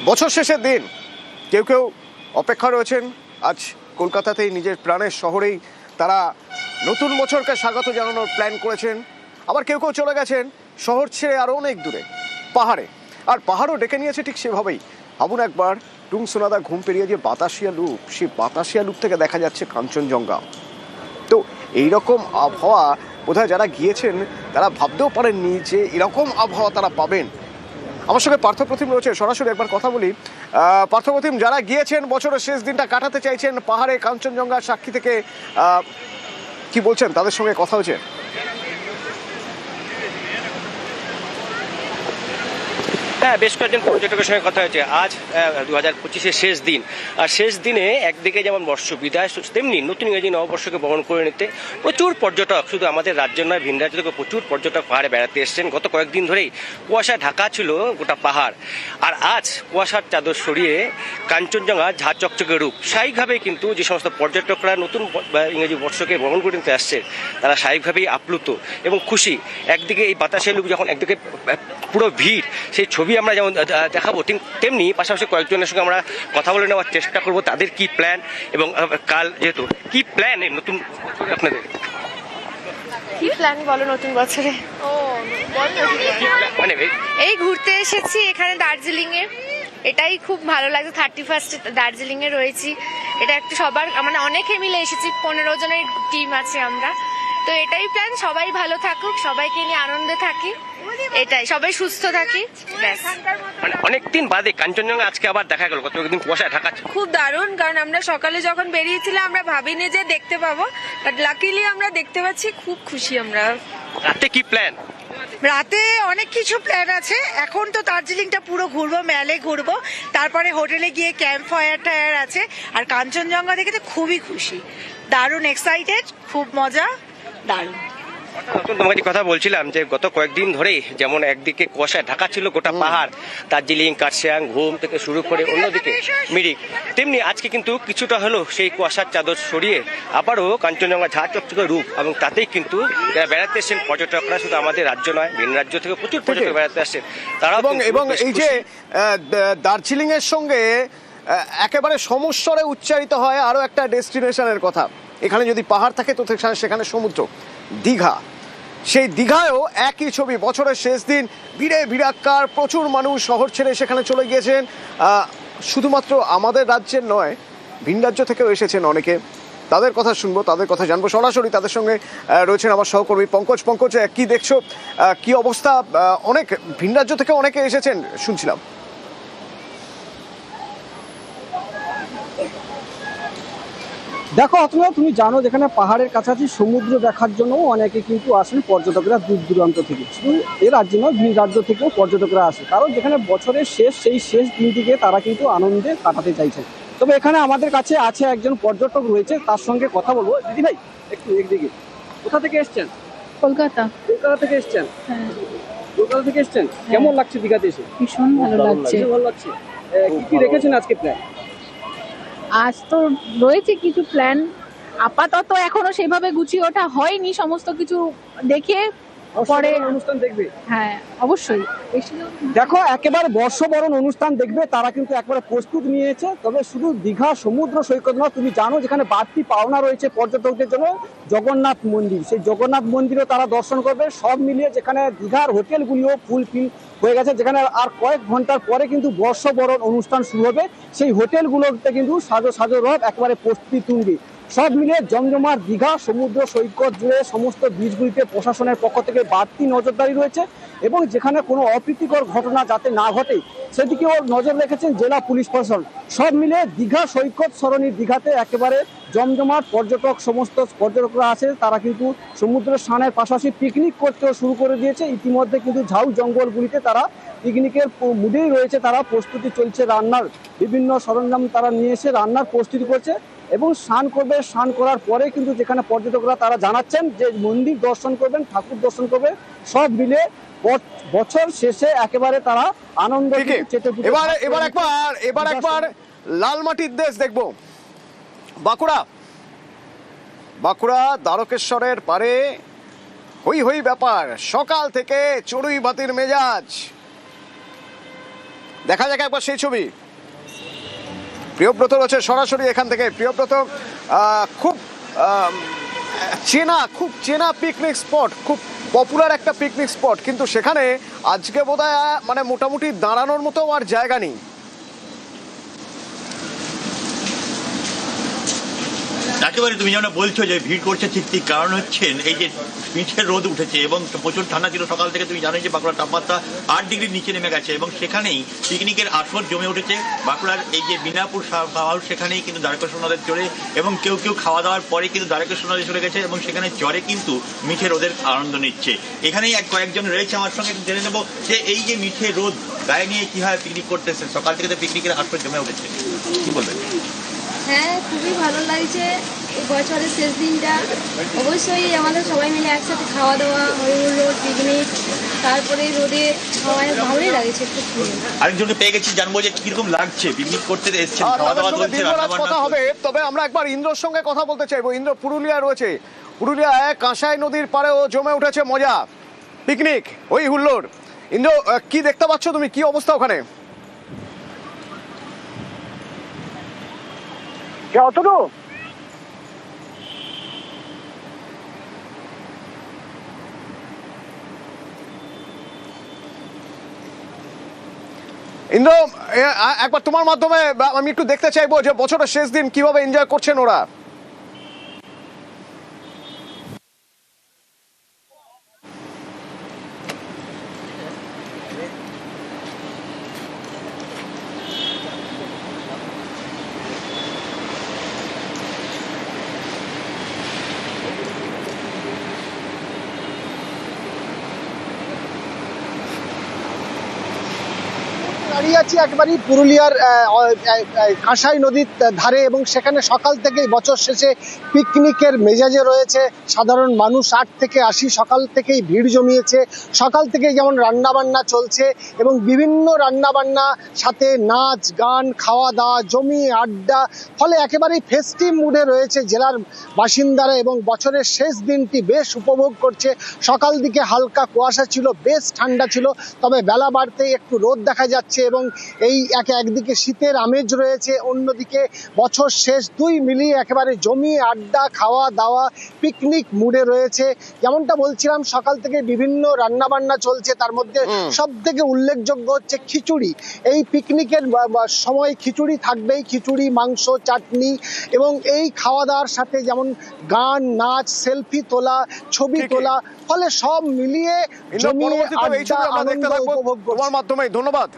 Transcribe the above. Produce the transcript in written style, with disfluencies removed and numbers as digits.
বছর শেষের দিন কেউ কেউ অপেক্ষা রয়েছেন আজ কলকাতাতেই নিজের প্রাণের শহরেই তারা নতুন বছরকে স্বাগত জানানোর প্ল্যান করেছেন। আবার কেউ কেউ চলে গেছেন শহর ছেড়ে আরও অনেক দূরে পাহাড়ে, আর পাহাড়ও ডেকে নিয়েছে ঠিক সেভাবেই। ভাবুন একবার, টুংসোনাদা ঘুম পেরিয়ে যে বাতাসিয়া লুপ, সেই বাতাসিয়া লুপ থেকে দেখা যাচ্ছে কাঞ্চনজঙ্ঘা। তো এইরকম আবহাওয়া বোধহয় যারা গিয়েছেন তারা ভাবতেও পারেননি যে এরকম আবহাওয়া তারা পাবেন। আমার সঙ্গে পার্থপ্রতিম রয়েছে, সরাসরি একবার কথা বলি। পার্থপ্রতিম, যারা গিয়েছেন বছরের শেষ দিনটা কাটাতে চাইছেন পাহাড়ে কাঞ্চনজঙ্ঘার সাক্ষী থেকে, কি বলছেন, তাদের সঙ্গে কথা হয়েছে? হ্যাঁ, বেশ কয়েকজন পর্যটকের সঙ্গে কথা হয়েছে। আজ 2025-এর শেষ দিন, আর শেষ দিনে একদিকে যেমন বর্ষ বিদায়, তেমনি নতুন ইংরেজি নববর্ষকে বরণ করে নিতে প্রচুর পর্যটক, শুধু আমাদের রাজ্য নয় ভিন রাজ্য থেকে প্রচুর পর্যটক পাহাড়ে বেড়াতে এসছেন। গত কয়েকদিন ধরেই কুয়াশায় ঢাকা ছিল গোটা পাহাড়, আর আজ কুয়াশার চাদর সরিয়ে কাঞ্চনজঙ্ঘা ঝাঁ চকচকে রূপ। স্বাভাবিকভাবেই কিন্তু যে সমস্ত পর্যটকরা নতুন ইংরেজি বর্ষকে বরণ করে নিতে আসছে তারা স্বাভাবিকভাবেই আপ্লুত এবং খুশি। একদিকে এই বাতাসের লুপ যখন, একদিকে পুরো ভিড়, সেই ছবি আমরা যেমন দেখাবো, তেমনি পাশাপাশি কয়েকজনের সঙ্গে আমরা কথা বলে নেওয়ার চেষ্টা করব তাদের কি প্ল্যান, এবং কাল যেহেতু কি প্ল্যান নতুন আপনাদের কি প্ল্যান বলো নতুন বছরে? মানে এই ঘুরতে এসেছি এখানে দার্জিলিং এ, এটাই খুব ভালো লাগছে। 31st দার্জিলিং এ রয়েছি, এটা একটু সবার মানে অনেকে মিলে এসেছি, 15 জনের টিম আছে আমরা। তো এটাই প্ল্যান, সবাই ভালো থাকুক, সবাইকে নিয়ে আনন্দে থাকি, এটাই, সবাই সুস্থ থাকি। মানে অনেকদিন বাদে কাঞ্চনজঙ্ঘা আজকে আবার দেখা গেল, কত একদিন কুয়াশায় ঢাকা। খুব দারুণ, কারণ আমরা সকালে যখন বেরিয়েছিলাম আমরা ভাবিনি যে দেখতে পাবো, বাট লাকিলি আমরা দেখতে পাচ্ছি, খুব খুশি আমরা। রাতে কি প্ল্যান? রাতে অনেক কিছু প্ল্যান আছে। এখন তো দার্জিলিংটা পুরো ঘুরবো, মেলে ঘুরবো, তারপরে হোটেলে গিয়ে ক্যাম্প ফায়ার আছে। আর কাঞ্চনজঙ্ঘা দেখে তো খুবই খুশি, দারুণ এক্সাইটেড, খুব মজা, দারুণ। তোমাকে কথা বলছিলাম যে গত কয়েকদিন ধরেই যেমন একদিকে কুয়াশায় ঢাকা ছিল গোটা পাহাড়, দার্জিলিং, কার্শিয়াং, ঘুম থেকে শুরু করে অন্যদিকে মিরিক, তেমনি আজকে কিন্তু কিছুটা হলো সেই কুয়াশার চাদর সরিয়ে আবারও কাঞ্চনজঙ্ঘা ঝাঁ চকচকে রূপ, এবং তাতেই কিন্তু যারা বেড়াতে এসেছেন পর্যটকরা, শুধু আমাদের রাজ্য নয় ভিন রাজ্য থেকে প্রচুর পর্যটক বেড়াতে আসছেন তারা। এবং এই যে দার্জিলিং এর সঙ্গে একেবারে সমস্বরে উচ্চারিত হয় আরো একটা ডেস্টিনেশনের কথা। এখানে যদি পাহাড় থাকে তো সেখানে সমুদ্র, দীঘা। সেই দীঘায়ও একই ছবি, বছরের শেষ দিন ভিড়ে ভিড়াক্কার, প্রচুর মানুষ শহর ছেড়ে সেখানে চলে গিয়েছেন। শুধুমাত্র আমাদের রাজ্যের নয়, ভিন রাজ্য থেকেও এসেছেন অনেকে। তাদের কথা শুনবো, তাদের কথা জানবো। সরাসরি তাদের সঙ্গে রয়েছেন আমার সহকর্মী পঙ্কজ। পঙ্কজ, কি দেখছো, কি অবস্থা? অনেক ভিন রাজ্য থেকে অনেকে এসেছেন শুনছিলাম। দেখো অতএব, তুমি জানো যেখানে পাহাড়ের কাছাকাছি সমুদ্র দেখার জন্য অনেকে কিন্তু আসেন পর্যটকরা দূর দূরান্ত থেকে। শুধু এ রাজ্যে নয়, ভিন রাজ্য থেকেও পর্যটকরা আসে, কারণ যেখানে বছরের শেষ, সেই শেষ দিনটিকে তারা কিন্তু আনন্দে কাটাতে চাইছে। তবে এখানে আমাদের কাছে আছে একজন পর্যটক রয়েছে, তার সঙ্গে কথা বলবো। দিদি ভাই, একটু একদিকে, কোথা থেকে এসছেন? কলকাতা। কলকাতা থেকে এসছেন? হ্যাঁ। কলকাতা থেকে এসছেন, কেমন লাগছে দীঘাতে এসে? ভীষণ ভালো লাগছে। ভালো লাগছে। কি কি রেখেছেন আজকে প্ল্যান? আজ তো রয়েছে কিছু প্ল্যান, আপাতত এখনো সেভাবে গুছিয়ে ওঠা হয়নি, সমস্ত কিছু দেখে পরে অনুষ্ঠান দেখবে। হ্যাঁ অবশ্যই। দেখো, একেবারে বর্ষবরণ অনুষ্ঠান দেখবে, তারা কিন্তু একবারে প্রস্তুত নিয়েছে। তবে শুধু দীঘা সমুদ্র সৈকত নয়, তুমি জানো যেখানে বাড়তি পাওনা রয়েছে পর্যটকদের জন্য জগন্নাথ মন্দির। সেই জগন্নাথ মন্দিরও তারা দর্শন করবে। সব মিলিয়ে যেখানে দীঘার হোটেলগুলিও ফুলফিল হয়ে গেছে, যেখানে আর কয়েক ঘন্টার পরে কিন্তু বর্ষবরণ অনুষ্ঠান শুরু হবে। সেই হোটেলগুলোতে কিন্তু সাজো রব, একেবারে প্রস্তুতি তুঙ্গে। সব মিলিয়ে জমজমার দীঘা সমুদ্র সৈকত জুড়ে সমস্ত বীচগুলিতে প্রশাসনের পক্ষ থেকে বাড়তি নজরদারি রয়েছে, এবং যেখানে কোনো অপ্রীতিকর ঘটনা যাতে না ঘটে সেদিকেও নজর রেখেছেন জেলা পুলিশ প্রশাসন। সব মিলে দীঘা সৈকত সরণির দীঘাতে একেবারে জমজমাট পর্যটক, সমস্ত পর্যটকরা আছে, তারা কিন্তু সমুদ্র স্নানের পাশাপাশি পিকনিক করতেও শুরু করে দিয়েছে। ইতিমধ্যে কিন্তু ঝাউ জঙ্গলগুলিতে তারা পিকনিকের মুডেই রয়েছে, তারা প্রস্তুতি চলছে, রান্নার বিভিন্ন সরঞ্জাম তারা নিয়ে এসে রান্নার প্রস্তুতি করছে এবং স্নান করবে। স্নান করার পরে কিন্তু যেখানে পর্যটকরা তারা জানাচ্ছেন যে মন্দির দর্শন করবেন, ঠাকুর দর্শন করবে, সব মিলে বছর শেষে একেবারে তারা আনন্দ। এবার একবার লাল মাটির দেশ দেখবো, বাঁকুড়া দ্বারকেশ্বরের পারে হই হই ব্যাপার। সকাল থেকে চড়ুই ভাতির মেজাজ, দেখা যাক একবার সেই ছবি। প্রিয়ব্রত রয়েছে সরাসরি এখান থেকে। প্রিয়ব্রত, খুব চেনা পিকনিক স্পট, খুব পপুলার একটা পিকনিক স্পট, কিন্তু সেখানে আজকে বোধহয় মানে মোটামুটি দাঁড়ানোর মতো আর জায়গা নেই। একেবারে তুমি যেমন বলছো যে ভিড় করছে, ঠিক কারণ হচ্ছেন এই যে পিঠের রোদ উঠেছে এবং প্রচুর ঠান্ডা ছিল সকাল থেকে। তুমি জানোই যে বাঁকুড়ার তাপমাত্রা 8 ডিগ্রির নিচে নেমে গেছে এবং সেখানেই পিকনিকের আসর জমে উঠেছে। বাঁকুড়ার এই যে বিনাপুর হাউস, সেখানেই কিন্তু দ্বারকেশ্বর নদের চড়ে এবং কেউ কেউ খাওয়া দাওয়ার পরে কিন্তু দ্বারকেশ্বর নদে চলে গেছে এবং সেখানে চরে কিন্তু মিঠে রোদের আনন্দ নিচ্ছে। এখানেই কয়েকজন রয়েছে আমার সঙ্গে, জেনে নেবো যে এই যে মিঠে রোদ গায়ে নিয়ে কিভাবে পিকনিক করতেছে। সকাল থেকে তো পিকনিকের আসর জমে উঠেছে, কি বলবেন? হ্যাঁ, খুবই ভালো লাগছে এই বছরের শেষ দিনটা। অবশ্যই আমাদের সবাই মিলে একসাথে খাওয়া দাওয়া, হইহুল্লোড়, পিকনিক, তারপরে রোদে সবাই ভালোই লাগছে। খুব সুন্দর। আরেকজনকে পেয়ে গেছি, জানবো যে কিরকম লাগছে পিকনিক করতে এসেছেন, খাওয়া দাওয়া চলছে, রান্না বান্না কথা হবে। তবে আমরা একবার ইন্দ্রর সঙ্গে কথা বলতে চাইবো। ইন্দ্র পুরুলিয়া রয়েছে, পুরুলিয়ায় কাঁসাই নদীর পাড়েও জমে উঠেছে মজা, পিকনিক, ওই হুল্লোড়। ইন্দ্র, কি দেখতে পাচ্ছ তুমি, কি অবস্থা ওখানে? অতটু ইন্দ্র, একবার তোমার মাধ্যমে আমি একটু দেখতে চাইবো যে বছরের শেষ দিন কিভাবে এনজয় করছেন ওরা। দাঁড়িয়ে আছি একেবারেই পুরুলিয়ার কাঁসাই নদীর ধারে এবং সেখানে সকাল থেকেই বছর শেষে পিকনিকের মেজাজে রয়েছে সাধারণ মানুষ। 8 থেকে 80 সকাল থেকেই ভিড় জমিয়েছে। সকাল থেকেই যেমন রান্নাবান্না চলছে এবং বিভিন্ন রান্নাবান্না সাথে নাচ গান, খাওয়া দাওয়া, জমিয়ে আড্ডা, ফলে একেবারেই ফেস্টিভ মুডে রয়েছে জেলার বাসিন্দারা এবং বছরের শেষ দিনটি বেশ উপভোগ করছে। সকাল দিকে হালকা কুয়াশা ছিল, বেশ ঠান্ডা ছিল, তবে বেলা বাড়তেই একটু রোদ দেখা যাচ্ছে এবং এই একদিকে শীতের আমেজ রয়েছে, অন্যদিকে বছর শেষ, দুই মিলিয়ে একেবারে জমিয়ে আড্ডা, খাওয়া দাওয়া, পিকনিক মুডে রয়েছে। যেমনটা বলছিলাম, সকাল থেকে বিভিন্ন রান্না বান্না চলছে, তার মধ্যে সব থেকে উল্লেখযোগ্য হচ্ছে খিচুড়ি। এই পিকনিকের সময় খিচুড়ি থাকবেই, খিচুড়ি, মাংস, চাটনি এবং এই খাওয়া দাওয়ার সাথে যেমন গান, নাচ, সেলফি তোলা, ছবি তোলা, ফলে সব মিলিয়ে জমিয়ে আড্ডা, আনন্দ উপভোগ করছে। তোমার মাধ্যমে ধন্যবাদ।